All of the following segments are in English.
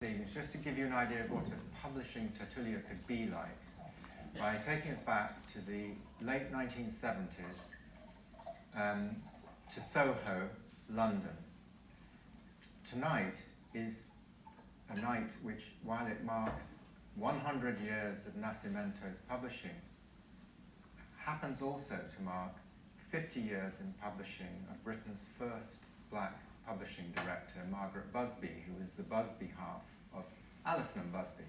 things, just to give you an idea of what a publishing Tertulia could be like, by taking us back to the late 1970s to Soho, London. Tonight is a night which, while it marks 100 years of Nascimento's publishing, happens also to mark 50 years in publishing of Britain's first black publishing director, Margaret Busby, who was the Busby half of Alison and Busby.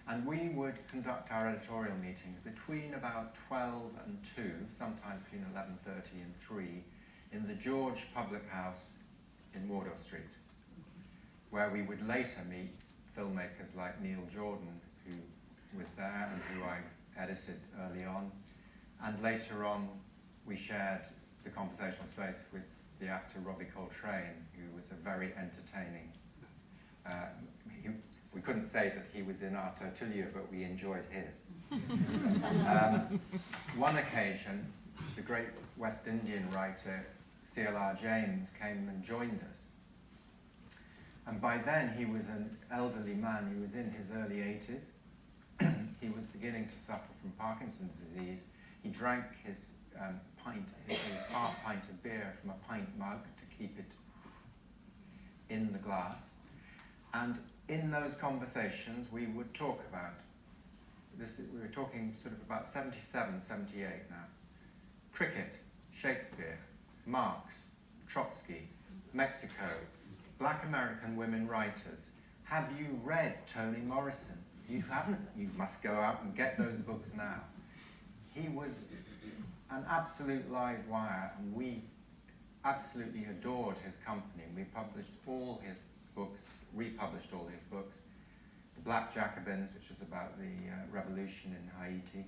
And we would conduct our editorial meetings between about 12 and 2, sometimes between 11:30 and 3, in the George Public House in Wardour Street, where we would later meet filmmakers like Neil Jordan, who was there and who I edited early on. And later on, we shared the conversational space with the actor Robbie Coltrane, who was a very entertaining. We couldn't say that he was in our Tertulia, but we enjoyed his. One occasion, the great West Indian writer C.L.R. James came and joined us. And by then, he was an elderly man. He was in his early 80s. He was beginning to suffer from Parkinson's disease. He drank his half pint of beer from a pint mug to keep it in the glass. And in those conversations, we would talk about this. We were talking sort of about 77, 78 now. Cricket, Shakespeare, Marx, Trotsky, Mexico, black American women writers. Have you read Toni Morrison? You haven't? You must go out and get those books now. He was an absolute live wire, and we absolutely adored his company. We published all his books, republished all his books. The Black Jacobins, which was about the revolution in Haiti,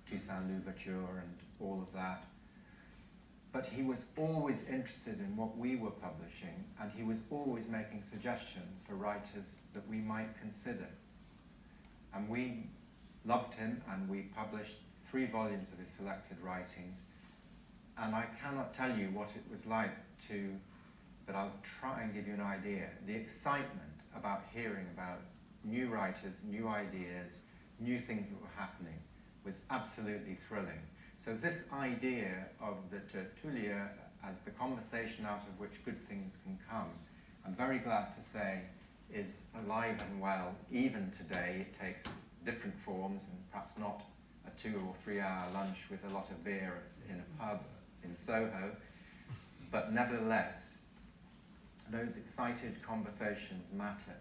Toussaint Louverture and all of that. But he was always interested in what we were publishing, and he was always making suggestions for writers that we might consider. And we loved him, and we published 3 volumes of his selected writings. And I cannot tell you what it was like to, but I'll try and give you an idea. The excitement about hearing about new writers, new ideas, new things that were happening was absolutely thrilling. So this idea of the Tertulia as the conversation out of which good things can come, I'm very glad to say, is alive and well. Even today, it takes different forms, and perhaps not a 2 or 3 hour lunch with a lot of beer in a pub in Soho, but nevertheless, those excited conversations matter.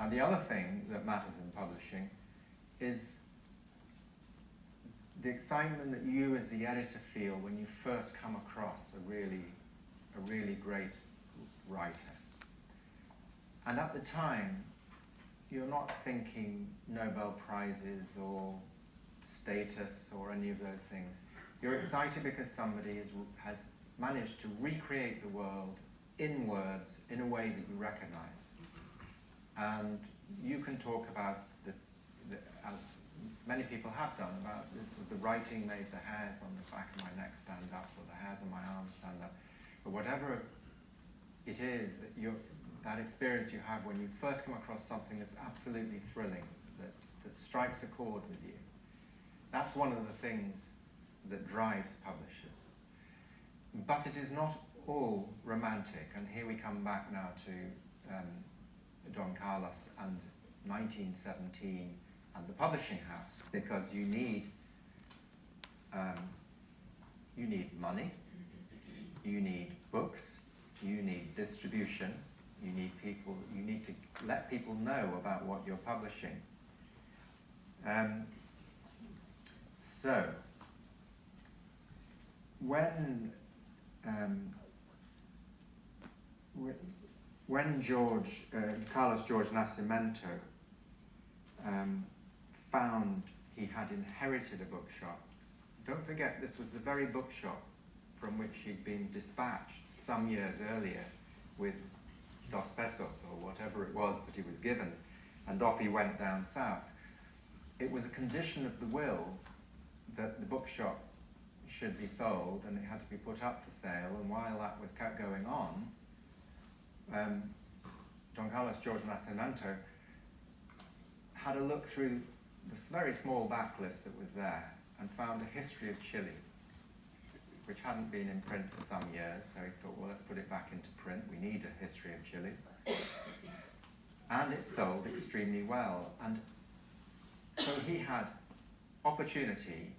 And the other thing that matters in publishing is the excitement that you as the editor feel when you first come across a really great writer. And at the time, you're not thinking Nobel Prizes or status or any of those things. You're excited because somebody has managed to recreate the world in words in a way that you recognize. And you can talk about, as many people have done, about the writing made the hairs on the back of my neck stand up, or the hairs on my arms stand up, or whatever it is that experience you have when you first come across something that's absolutely thrilling, that strikes a chord with you. That's one of the things that drives publishers. But it is not all romantic, and here we come back now to Don Carlos and 1917 and the publishing house, because you need money, you need books, you need distribution, you need to let people know about what you're publishing. So, when Carlos George-Nascimento found he had inherited a bookshop, don't forget this was the very bookshop from which he'd been dispatched some years earlier with dos pesos or whatever it was that he was given, and off he went down south. It was a condition of the will that the bookshop should be sold, and it had to be put up for sale, and while that was going on, Don Carlos George-Nascimento had a look through this very small backlist that was there and found a history of Chile, which hadn't been in print for some years, so he thought, well, let's put it back into print. We need a history of Chile. And it sold extremely well. And so he had opportunity,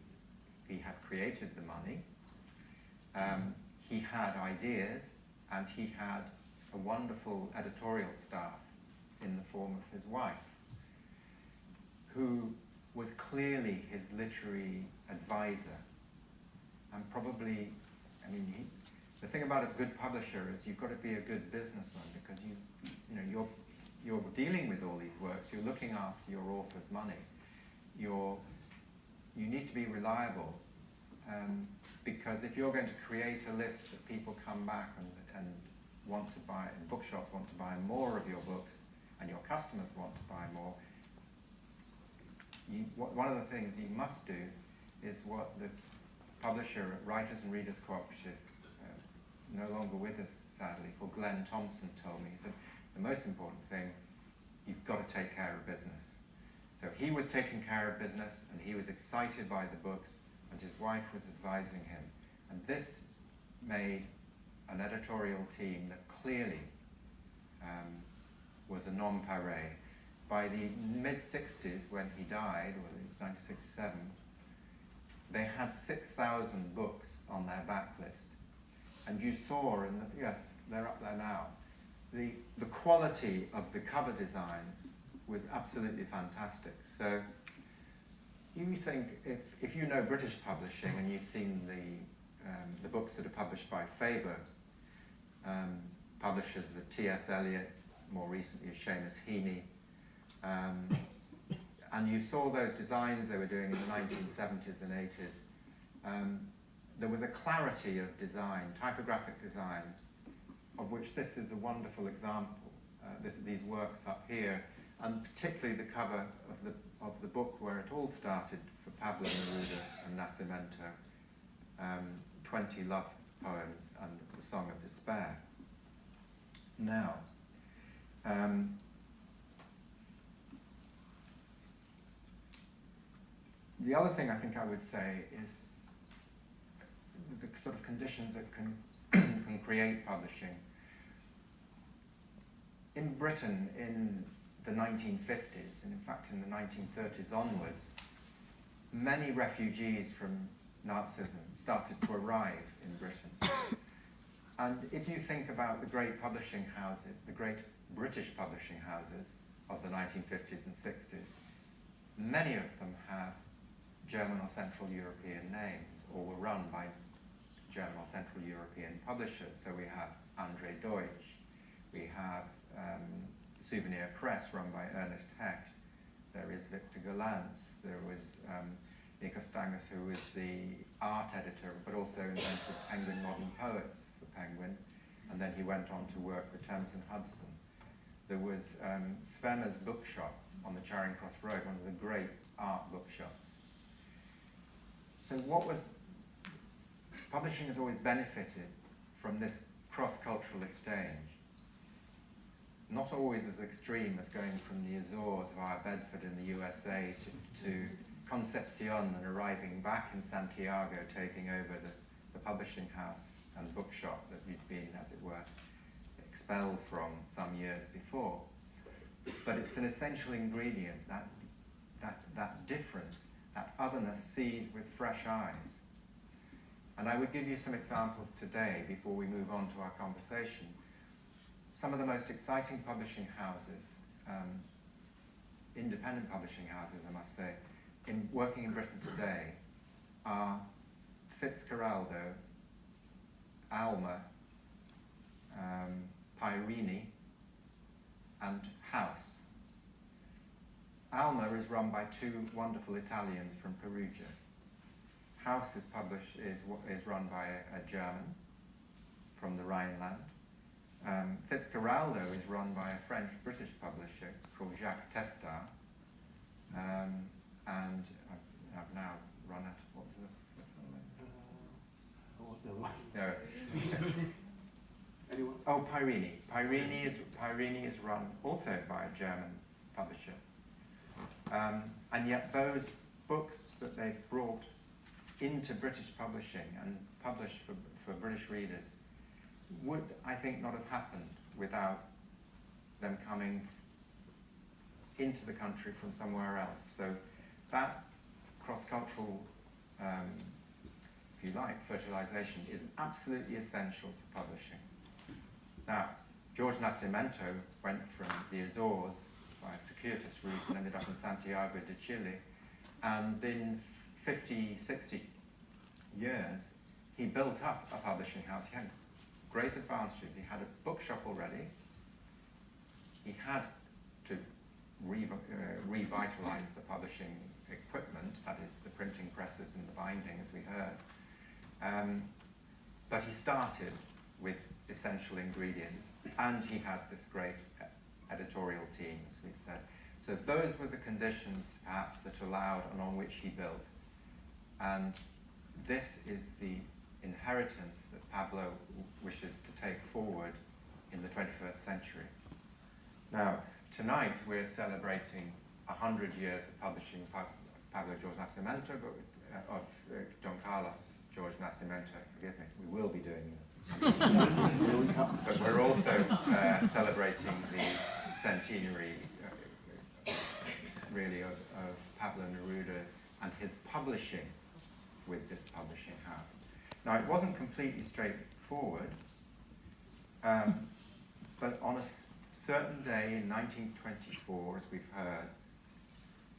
he had created the money, he had ideas, and he had a wonderful editorial staff in the form of his wife, who was clearly his literary advisor. And probably, I mean, the thing about a good publisher is you've got to be a good businessman, because you're dealing with all these works, you're looking after your author's money, you need to be reliable, because if you're going to create a list that people come back and want to buy, and bookshops want to buy more of your books, and your customers want to buy more, one of the things you must do is what the publisher at Writers and Readers Cooperative, no longer with us sadly, called Glenn Thompson, told me. He said, the most important thing, you've got to take care of business. So he was taking care of business, and he was excited by the books, and his wife was advising him. And this made an editorial team that clearly was a non-pareil. By the mid-60s, when he died, or it's 1967, they had 6,000 books on their backlist. And you saw, yes, they're up there now, the quality of the cover designs was absolutely fantastic. So you think, if you know British publishing and you've seen the books that are published by Faber, publishers of T.S. Eliot, more recently Seamus Heaney, and you saw those designs they were doing in the 1970s and 80s, there was a clarity of design, typographic design, of which this is a wonderful example. These works up here, and particularly the cover of the book where it all started for Pablo Neruda and Nascimento, 20 love poems and the Song of Despair. Now, the other thing I think I would say is the sort of conditions that can create publishing. In Britain, in the 1950s, and in fact in the 1930s onwards, many refugees from Nazism started to arrive in Britain. And if you think about the great publishing houses, the great British publishing houses of the 1950s and 60s, many of them have German or Central European names, or were run by German or Central European publishers. So we have Andre Deutsch, we have Souvenir Press run by Ernest Hecht, there is Victor Galantz, there was Nikos Stangas, who was the art editor, but also invented Penguin Modern Poets for Penguin, and then he went on to work with Thames and Hudson. There was Svena's bookshop on the Charing Cross Road, one of the great art bookshops. So publishing has always benefited from this cross-cultural exchange. Not always as extreme as going from the Azores via Bedford in the USA to Concepcion and arriving back in Santiago, taking over the publishing house and bookshop that you'd been, as it were, expelled from some years before. But it's an essential ingredient, that difference, that otherness sees with fresh eyes. And I would give you some examples today before we move on to our conversation. Some of the most exciting publishing houses, independent publishing houses, I must say, working in Britain today are Fitzcarraldo, Alma, Pairini, and House. Alma is run by two wonderful Italians from Perugia. House is run by a German from the Rhineland. Fitzcarraldo is run by a French-British publisher called Jacques Testard, and I've now run out. What was the other one? Anyone? Oh, Pairini. Pairini is run also by a German publisher. And yet those books that they've brought into British publishing and published for British readers would, I think, not have happened without them coming into the country from somewhere else. So that cross-cultural, if you like, fertilization is absolutely essential to publishing. Now, George-Nascimento went from the Azores by a circuitous route and ended up in Santiago de Chile, and in 50, 60 years, he built up a publishing house. He had great advantages. He had a bookshop already. He had to revitalize the publishing equipment, that is the printing presses and the binding, as we heard. But he started with essential ingredients, and he had this great editorial team, as we've said. So those were the conditions, perhaps, that allowed and on which he built. And this is the inheritance that Pablo wishes to take forward in the 21st century. Now, tonight we're celebrating 100 years of publishing Pablo George-Nascimento, of Don Carlos George-Nascimento. Forgive me, we will be doing it. But we're also celebrating the centenary, really, of Pablo Neruda and his publishing with this publishing house. Now, it wasn't completely straightforward, but on a certain day in 1924, as we've heard,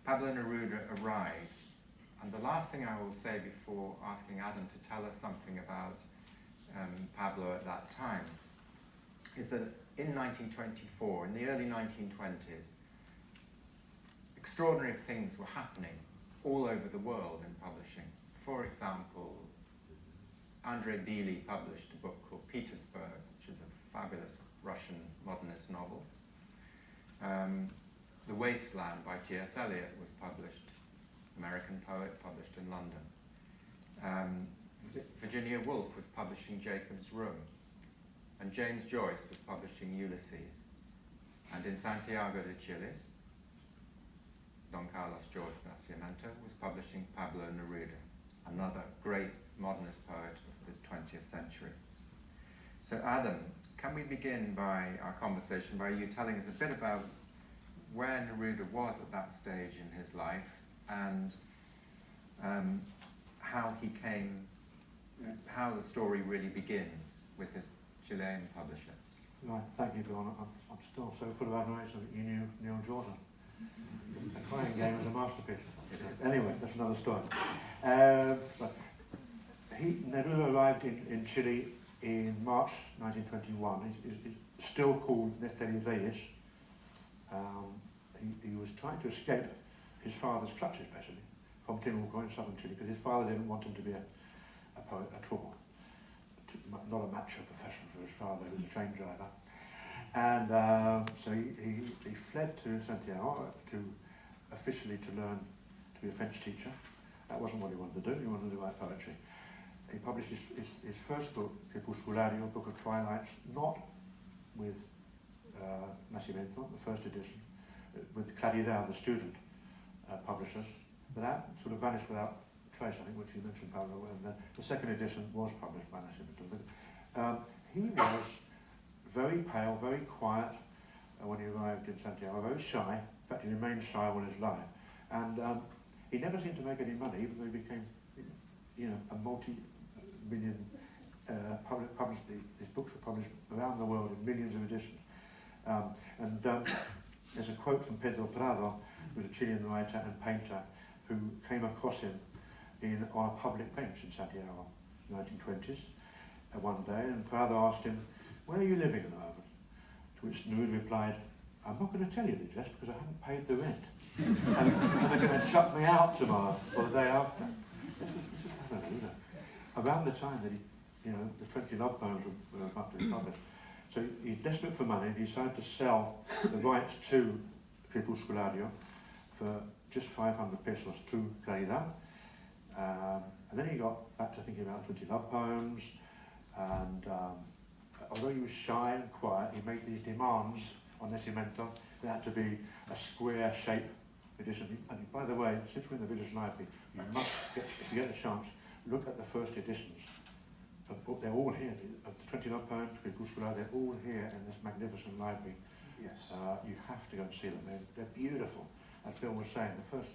Pablo Neruda arrived. And the last thing I will say before asking Adam to tell us something about Pablo at that time is that in 1924, in the early 1920s, extraordinary things were happening all over the world in publishing. For example, Andrei Bely published a book called Petersburg, which is a fabulous Russian modernist novel. The Wasteland by T.S. Eliot was published, American poet, published in London. Virginia Woolf was publishing Jacob's Room, and James Joyce was publishing Ulysses. And in Santiago de Chile, Don Carlos George-Nascimento was publishing Pablo Neruda, another great modernist poet of the 20th century. So Adam, can we begin by our conversation by you telling us a bit about where Neruda was at that stage in his life and how he came, how the story really begins with his Chilean publisher. Right, thank you, Don. I'm still so full of admiration that you knew Neil Jordan. The Crying Game is a masterpiece. It is. Anyway, that's another story. But Neruda arrived in Chile in March 1921. He's still called Neftali Reyes. He was trying to escape his father's clutches, basically, from Temuco in southern Chile, because his father didn't want him to be a poet at all. Not a macho profession for his father, who was a train driver. And so he fled to Santiago officially to learn to be a French teacher. That wasn't what he wanted to do. He wanted to write poetry. He published his first book, Crepusculario, Book of Twilights, not with Nascimento, the first edition, with Claridad, the student publishers. But that sort of vanished without trace, I think, which you mentioned, Pablo, and the second edition was published by Nascimento. He was very pale, very quiet when he arrived in Santiago, very shy. In fact, he remained shy all his life. And he never seemed to make any money, even though he became, a multi-million published. His books were published around the world in millions of editions. There's a quote from Pedro Prado, who was a Chilean writer and painter, who came across him on a public bench in Santiago, 1920s, one day, and Prado asked him, "Where are you living at the moment?" To which Neruda replied, "I'm not going to tell you the address because I haven't paid the rent. and they're going to shut me out tomorrow or the day after." This is Pablo Neruda. Around the time that the 20 love poems were about to be published. So he's desperate for money. He decided to sell the rights to Crepusculario for just 500 pesos to Claridad. And then he got back to thinking about 20 love poems, and although he was shy and quiet, he made these demands on Nascimento. There had to be a square shape edition. And by the way, since we're in the Village Library, you must get, if you get a chance, look at the first editions. They're all here. The 29 poems, they're all here in this magnificent library. Yes. You have to go and see them. They're beautiful. As Phil was saying, the first,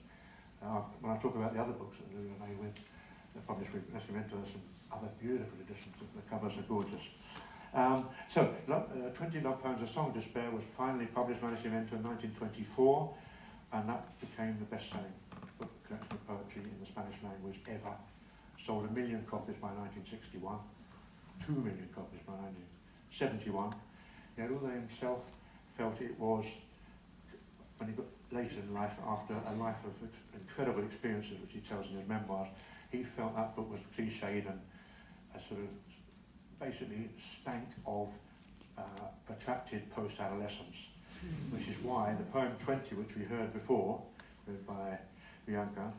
when I talk about the other books that Neruda made with, they're published with Nascimento, there's some other beautiful editions. The covers are gorgeous. So, 20 Love Poems, A Song of Despair was finally published by Nascimento in 1924, and that became the best-selling book collection of poetry in the Spanish language ever. Sold 1 million copies by 1961, 2 million copies by 1971. Neruda himself felt it was, when he got later in life, after a life of incredible experiences, which he tells in his memoirs, he felt that book was cliched and a sort of basically stank of protracted post-adolescence, which is why the poem 20, which we heard before, read by Bianca,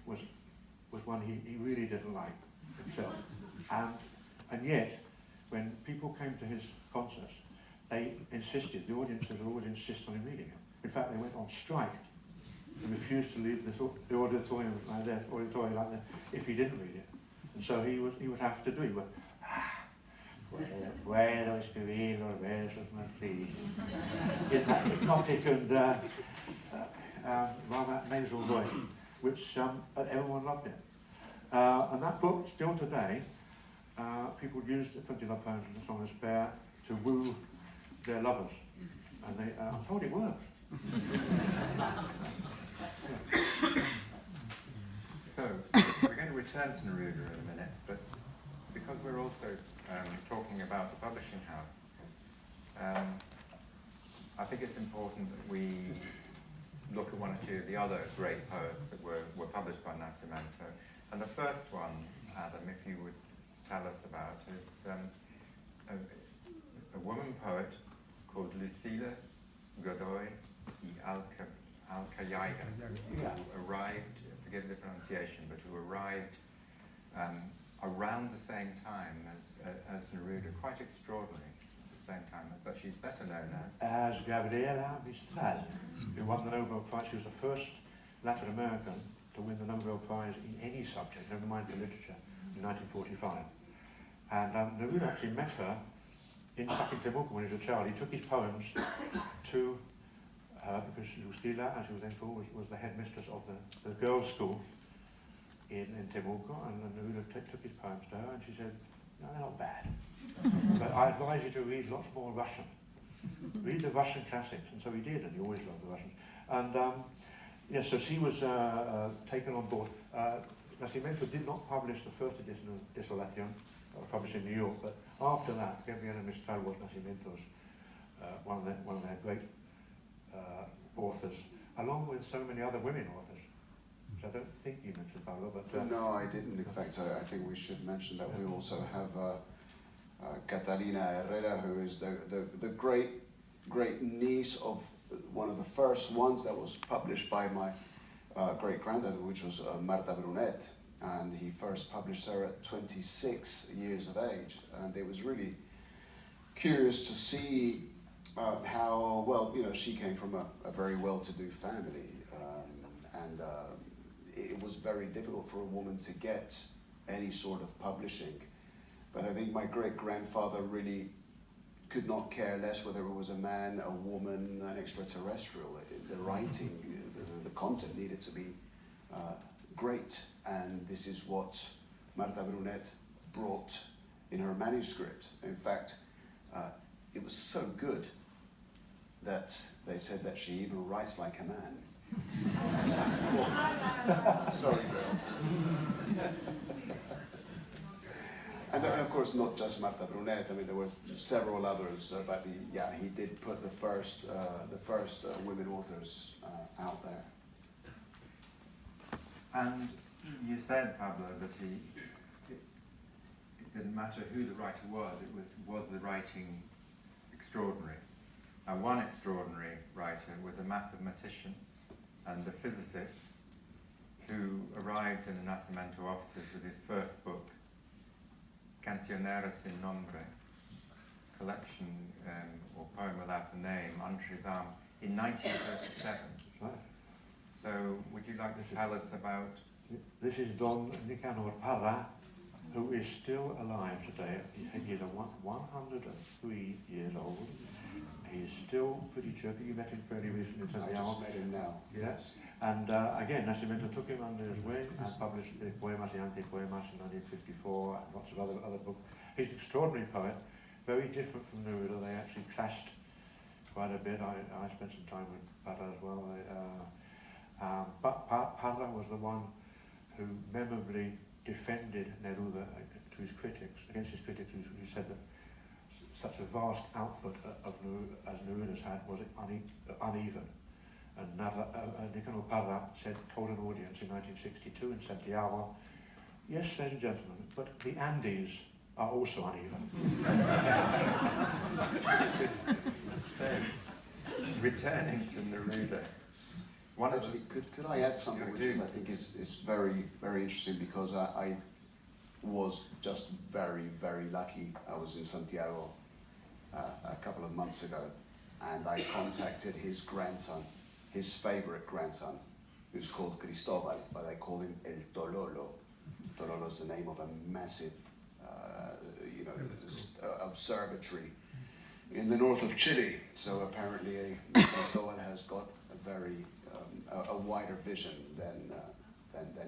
was one he really didn't like himself. And yet, when people came to his concerts, they insisted, the audiences would always insist on him reading it. In fact, they went on strike and refused to leave the auditorium like that, if he didn't read it. And so he would have to do it. Puedo escribir los versos más tristes. In that hypnotic and rather nasal voice, which everyone loved it. And that book, still today, people used 20 Love Poems and A Song of Despair to woo their lovers. And I'm told it works. So, we're going to return to Neruda in a minute, but because we're also talking about the publishing house, I think it's important that we look at one or two of the other great poets that were published by Nascimento. And the first one, Adam, if you would tell us about, is a woman poet called Lucila Godoy y Alcayaga, who arrived, forgive the pronunciation, but who arrived around the same time as Neruda, quite extraordinary at the same time, but she's better known as Gabriela Mistral, who won the Nobel Prize. She was the first Latin American to win the Nobel Prize in any subject, never mind for literature, in 1945. And Neruda actually met her in Temuco when he was a child. He took his poems to her because Lucila, as she was then called, was the headmistress of the girls' school in Temuco, and Neruda took his poems to her, and she said, "No, they're not bad, but I advise you to read lots more Russian. Read the Russian classics." And so he did, and he always loved the Russians. And yes, so she was taken on board. Nascimento did not publish the first edition of Desolación, that was published in New York, but after that, Gabriela Mistral was Nascimento's one of their great authors, along with so many other women authors, which I don't think you mentioned, Pablo, but... No, I didn't. In fact, I think we should mention that we also have Catalina Herrera, who is the great niece of one of the first ones that was published by my great-granddad, which was Marta Brunet, and he first published her at 26 years of age, and it was really curious to see how, well, you know, she came from a very well-to-do family, and it was very difficult for a woman to get any sort of publishing. But I think my great-grandfather really could not care less whether it was a man, a woman, an extraterrestrial. The writing, the content needed to be great, and this is what Marta Brunet brought in her manuscript. In fact, it was so good that they said that she even writes like a man. Sorry, girls. And then, of course, not just Marta Brunet. I mean, there were several others, but he did put the first women authors out there. And you said, Pablo, that it didn't matter who the writer was, was the writing extraordinary. Now, one extraordinary writer was a mathematician and a physicist who arrived in the Nascimento offices with his first book, Cancioneros sin Nombre, collection, or Poem Without a Name, Antrizam, in 1937. Right. So would you like to tell us about... This is Don Nicanor Parra, who is still alive today. He is 103 years old. He is still pretty chirpy. You met him fairly recently. I just met him now. Yes. And again, Nascimento took him under his wing and published the Poemas y Antipoemas in 1954 and lots of other books. He's an extraordinary poet, very different from Neruda. They actually clashed quite a bit. I spent some time with Parra as well. But Parra was the one who memorably defended Neruda against his critics who said that such a vast output as Neruda's had was uneven. And Nicanor Parra told an audience in 1962 in Santiago, yes, ladies and gentlemen, but the Andes are also uneven. So, returning to Neruda, Actually, could I add something which I think is very, very interesting, because I was just very, very lucky. I was in Santiago a couple of months ago, and I contacted his grandson, his favorite grandson, who's called Cristobal, but I call him El Tololo. Tololo is the name of a massive, observatory in the north of Chile. So apparently, Cristobal has got a very a wider vision than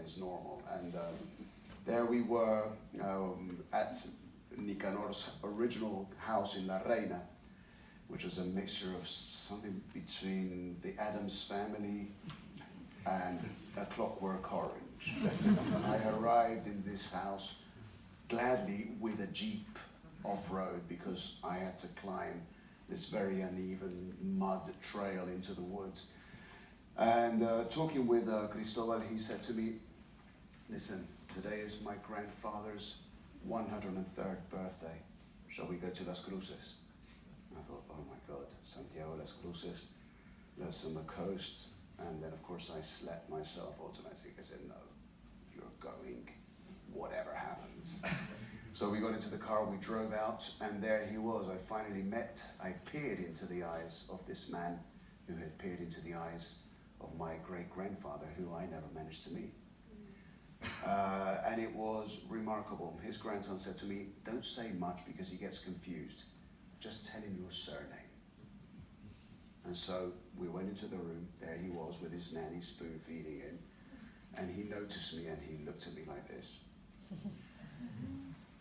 is normal. And there we were at Nicanor's original house in La Reina, which was a mixture of something between the Addams Family and A Clockwork Orange. I arrived in this house gladly with a jeep off-road, because I had to climb this very uneven mud trail into the woods. And talking with Cristobal, he said to me, listen, today is my grandfather's 103rd birthday. Shall we go to Las Cruces? And I thought, oh my God, Santiago, Las Cruces, that's on the coast. And then of course I slapped myself automatically. I said, no, you're going, whatever happens. So we got into the car, we drove out, and there he was. I peered into the eyes of this man who had peered into the eyes of my great-grandfather, who I never managed to meet. And it was remarkable. His grandson said to me, don't say much because he gets confused. Just tell him your surname. And so we went into the room. There he was with his nanny spoon-feeding him. And he noticed me and he looked at me like this.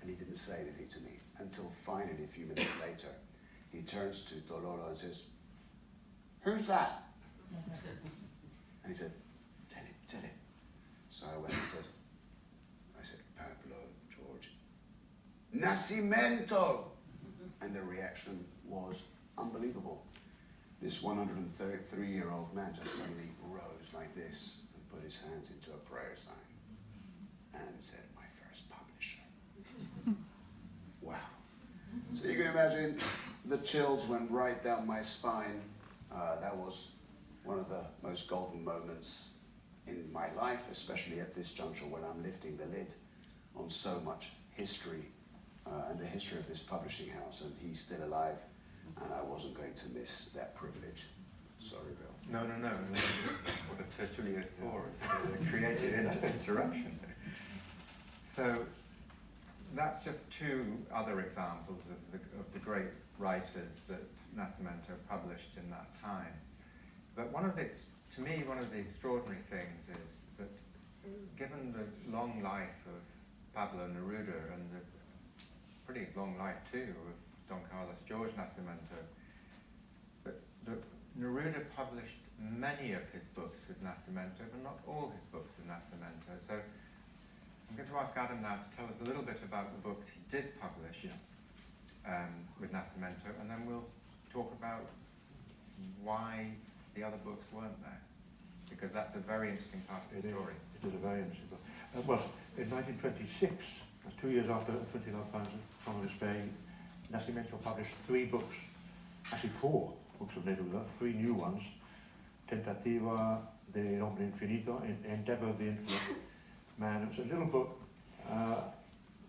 And he didn't say anything to me until finally, a few minutes later, he turns to Tololo and says, who's that? And he said, tell him. So I went and I said, Pablo George-Nascimento! And the reaction was unbelievable. This 133-year-old man just suddenly rose like this and put his hands into a prayer sign and said, my first publisher. Wow. So you can imagine the chills went right down my spine. That was one of the most golden moments in my life, especially at this juncture when I'm lifting the lid on so much history and the history of this publishing house, and he's still alive, and I wasn't going to miss that privilege. Sorry, Bill. No. What a Tertulia is for, is a creative interruption. So that's just two other examples of the great writers that Nascimento published in that time. But to me, one of the extraordinary things is that given the long life of Pablo Neruda and the pretty long life too of Don Carlos George-Nascimento, but Neruda published many of his books with Nascimento, but not all his books with Nascimento. So I'm going to ask Adam now to tell us a little bit about the books he did publish with Nascimento, and then we'll talk about why the other books weren't there, because that's a very interesting part of the story. It is a very interesting book. Well, in 1926, that's 2 years after 20 Love Poems from Spain, Nascimento published 3 books, actually 4 books of Neruda, 3 new ones: Tentativa de Hombre Infinito, Endeavor of the Infinite Man. It was a little book,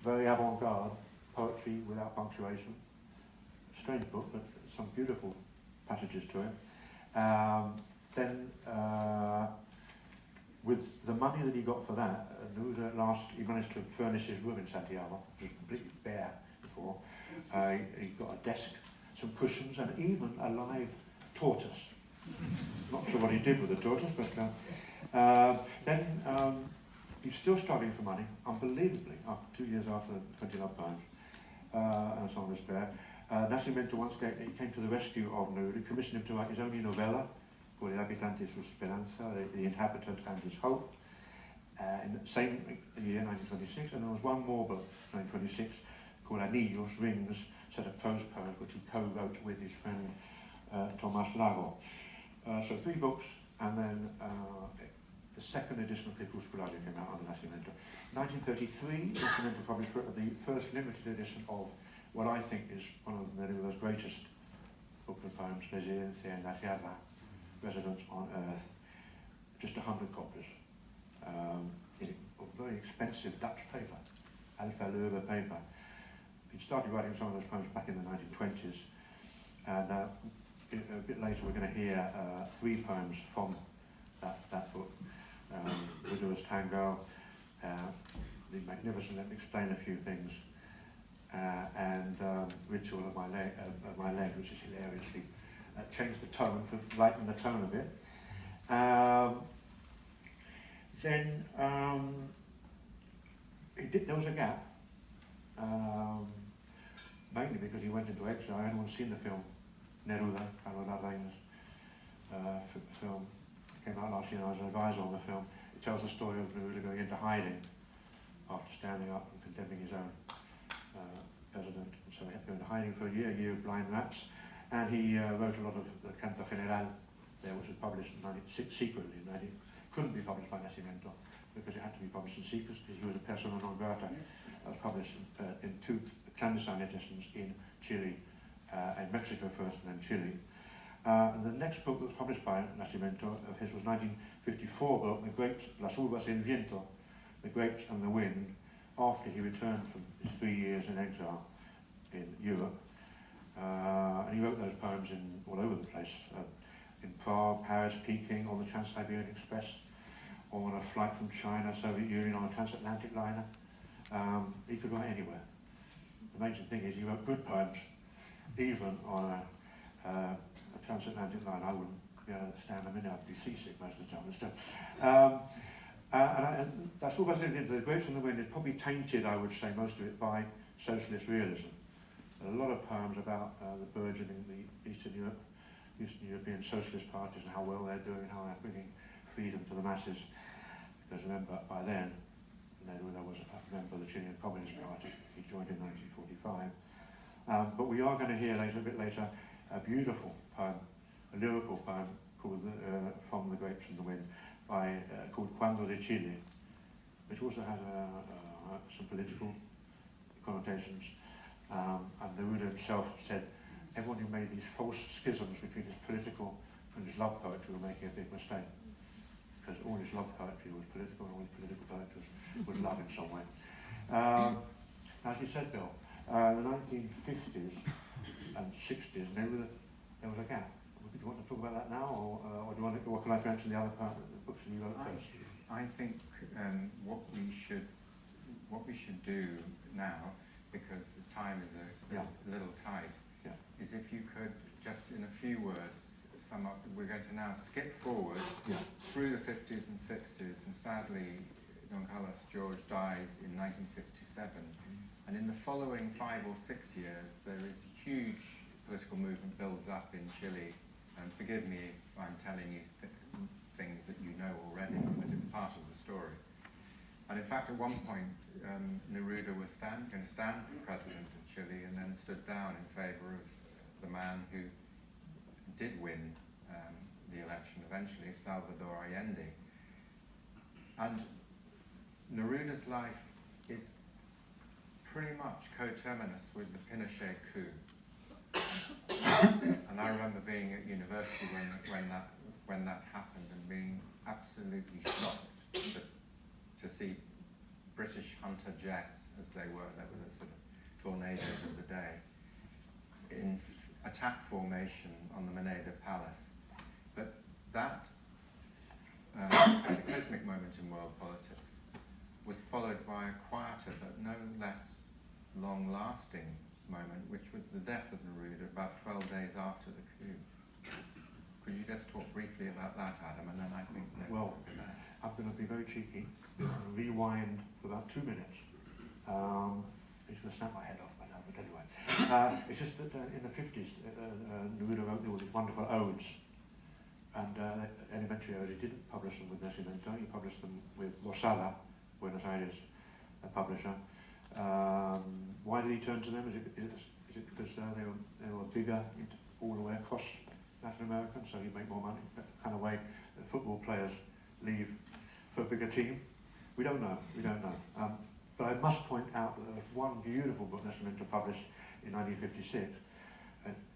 very avant-garde, poetry without punctuation, strange book, but some beautiful passages to it. Then, with the money that he got for that, Neruda at last, he managed to furnish his room in Santiago, which was completely bare before. He got a desk, some cushions, and even a live tortoise. Not sure what he did with the tortoise, but then he's still struggling for money, unbelievably, after 2 years after 20 Love Poems and A Song of Despair. Nascimento once came to the rescue of Neruda, commissioned him to write his only novella, called El Habitante y su Esperanza, the Inhabitant and His Hope, in the same year, 1926, and there was one more book, 1926, called Anillos, Rings, set of prose poems, which he co-wrote with his friend Tomás Lago. So 3 books, and then the second edition of Crepusculario came out under Nascimento. 1933, Nascimento published the first limited edition of what I think is one of Neruda's greatest books of poems, Residencia en la Tierra, Residence on Earth, just 100 copies, in a very expensive Dutch paper, Alpha Löwe paper. He started writing some of those poems back in the 1920s, and a bit later we're going to hear 3 poems from that book. Widow's Tango, The Magnificent, let me explain a few things, and Ritual of My Leg, which is hilariously changed the tone, lightened the tone a bit. Then there was a gap, mainly because he went into exile. Anyone's seen the film Neruda, Pablo F film, came out last year, and I was an advisor on the film. It tells the story of Neruda going into hiding after standing up and condemning his own president. So he had to go into hiding for a year of blind rats, and he wrote a lot of the Canto General there, which was published secretly. Couldn't be published by Nascimento because it had to be published in secret because he was a persona non grata. That was published in 2 clandestine editions in Chile, in Mexico first and then Chile. And the next book that was published by Nascimento of his was 1954 book, The Grapes, Las Uvas en Viento, The Grapes and the Wind, after he returned from his 3 years in exile in Europe. And he wrote those poems all over the place, in Prague, Paris, Peking, on the Trans-Siberian Express, or on a flight from China, Soviet Union, on a transatlantic liner. He could write anywhere. The amazing thing is he wrote good poems, even on a transatlantic line. I wouldn't be able to stand them in, I'd be seasick most of the time and stuff. And that's all about it. The Grapes and the Wind is probably tainted, I would say, most of it by socialist realism. There are a lot of poems about the burgeoning the Eastern European socialist parties and how well they're doing, how they're bringing freedom to the masses. Because remember, by then, Neruda was a member of the Chilean Communist Party. He joined in 1945. But we are going to hear a bit later, a beautiful poem, a lyrical poem called From the Grapes and the Wind, called Cuando de Chile, which also has some political connotations. And Neruda himself said, everyone who made these false schisms between his political and his love poetry were making a big mistake. Because all his love poetry was political and all his political poetry was love in some way. As you said, Bill, the 1950s and 60s, Neruda, there was a gap. Do you want to talk about that now, or do you want to, or can I mention the other part of the books that you wrote first? I think what we should do now, because the time is a little tight, is if you could just in a few words sum up. We're going to now skip forward through the 50s and 60s, and sadly Don Carlos George dies in 1967, and in the following 5 or 6 years there is a huge political movement builds up in Chile, and forgive me if I'm telling you things that you know already, but it's part of the story. And in fact, at one point, Neruda was going to stand for president of Chile, and then stood down in favour of the man who did win the election eventually, Salvador Allende. And Neruda's life is pretty much coterminous with the Pinochet coup. And I remember being at university when that happened, and being absolutely shocked to see British hunter jets, as they were the sort of tornadoes of the day, attack formation on the Moneda Palace. But that cataclysmic moment in world politics was followed by a quieter but no less long-lasting moment, which was the death of Neruda about 12 days after the coup. Could you just talk briefly about that, Adam, and then I think... Well, I'm going to be very cheeky, rewind for about 2 minutes. It's going to snap my head off by now, but anyway. It's just that in the 50s, Neruda wrote all these wonderful odes, and elementary odes. He didn't publish them with Nascimento, he published them with Losada, Buenos Aires, a publisher. Why did he turn to them? Is it because they were bigger all the way across Latin America, so you make more money? That kind of way that football players leave for a bigger team. We don't know. But I must point out that there was one beautiful book Nascimento published in 1956.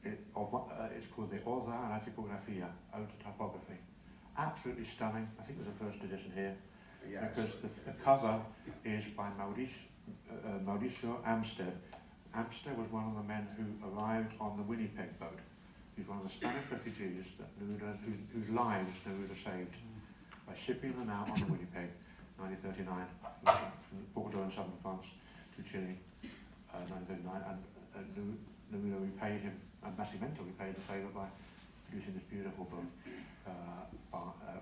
It's called the Oda a la Tipografia, Ode to Typography. Absolutely stunning. I think it was the first edition here, because the cover is by Mauricio Amstead. Amstead was one of the men who arrived on the Winnipeg boat. He's one of the Spanish refugees that whose lives Neruda saved by shipping them out on the Winnipeg, 1939, from Bordeaux in southern France to Chile, 1939, and Neruda repaid him, and Nascimento repaid the favour by producing this beautiful book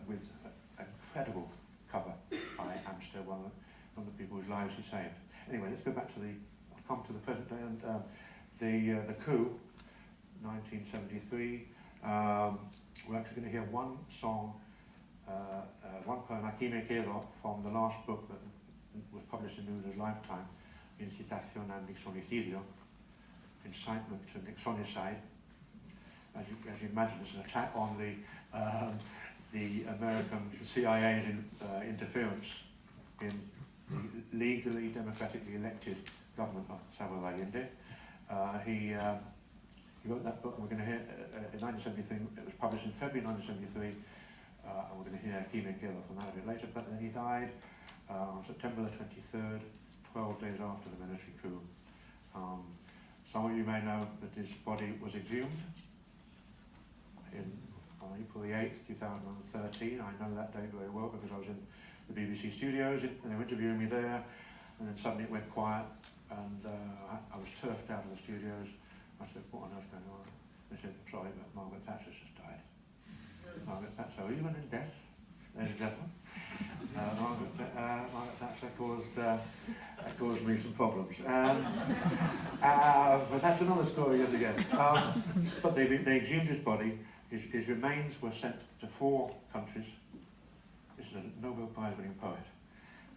with an incredible cover by Amstead, one of the people whose lives he saved. Anyway, let's go back to come to the present day, and the coup, 1973. We're actually going to hear one song, one poem, Aquí me quedo, from the last book that was published in Neruda's lifetime, Incitación al Nixonicidio, incitement to Nixonicide. As you imagine, it's an attack on the American CIA's interference in the legally, democratically elected government of Salvador Allende. He wrote that book, and we're going to hear in 1973. It was published in February 1973, and we're going to hear Aquí me quedo from that a bit later. But then he died on September the 23rd, 12 days after the military coup. Some of you may know that his body was exhumed on April the 8th, 2013. I know that date very well because I was in the BBC studios, and they were interviewing me there, and then suddenly it went quiet, and I was turfed out of the studios. I said, what on earth's going on? They said, sorry, but Margaret Thatcher's just died. Margaret Thatcher, even in death, ladies and gentlemen. Margaret Thatcher caused me some problems. But that's another story yet again. But they exhumed his body. His remains were sent to 4 countries. This is a Nobel Prize winning poet.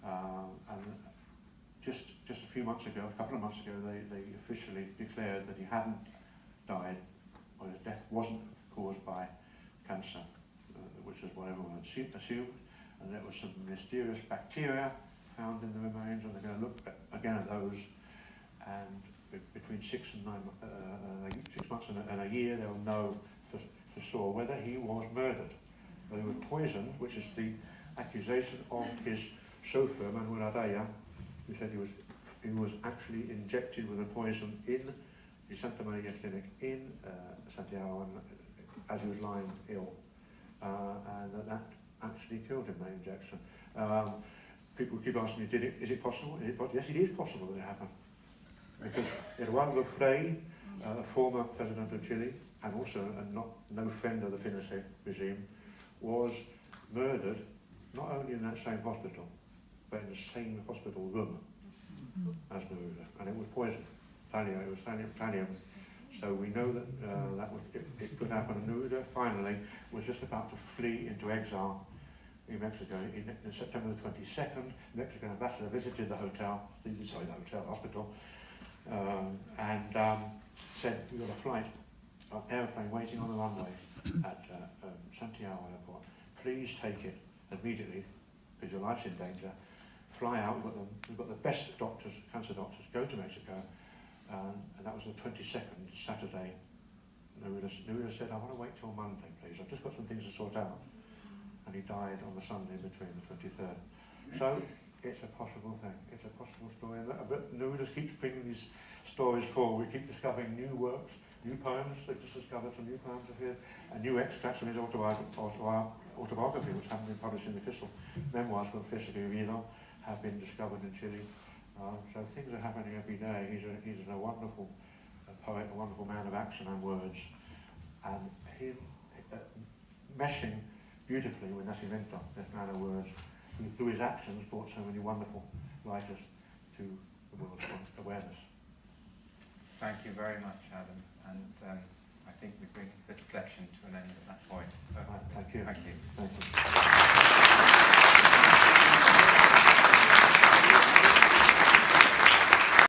And just a few months ago, a couple of months ago, they officially declared that he hadn't died, or his death wasn't caused by cancer, which is what everyone assumed, and there was some mysterious bacteria found in the remains, and they're going to look again at those, and between 6 months and a year, they'll know for sure whether he was murdered, whether he was poisoned, which is the accusation of his chauffeur, Manuel Araya, who said he was actually injected with a poison in the Santa Maria clinic in Santiago as he was lying ill, and that actually killed him, that injection. People keep asking me, is it possible? Yes, it is possible that it happened. Because Eduardo Frei, a former president of Chile, and also no friend of the Pinochet regime, was murdered not only in that same hospital, but in the same hospital room as Neruda, and it was poison. It was thallium. So we know that it could happen. And Neruda finally was just about to flee into exile in Mexico. In September the 22nd, the Mexican ambassador visited the hospital, and said, we've got a flight, an airplane waiting on the runway at Santiago Airport. Please take it immediately, because your life's in danger. Fly out, we've got the best doctors, cancer doctors, go to Mexico, and that was the 22nd, Saturday. Neruda said, I want to wait till Monday, please, I've just got some things to sort out. And he died on the Sunday between the 23rd. So, it's a possible thing, it's a possible story. But Neruda keeps bringing these stories forward, we keep discovering new works, new poems, they've just discovered some new poems appeared, and new extracts from his autobiography, which haven't been published in the official memoirs from Física y Vida, have been discovered in Chile. So things are happening every day. He's a wonderful poet, a wonderful man of action and words, and he meshing beautifully with Nascimento, this man of words, who through his actions brought so many wonderful writers to the world's awareness. Thank you very much, Adam, and I think we bring this section to an end at that point. Thank you. Thank you. Thank you.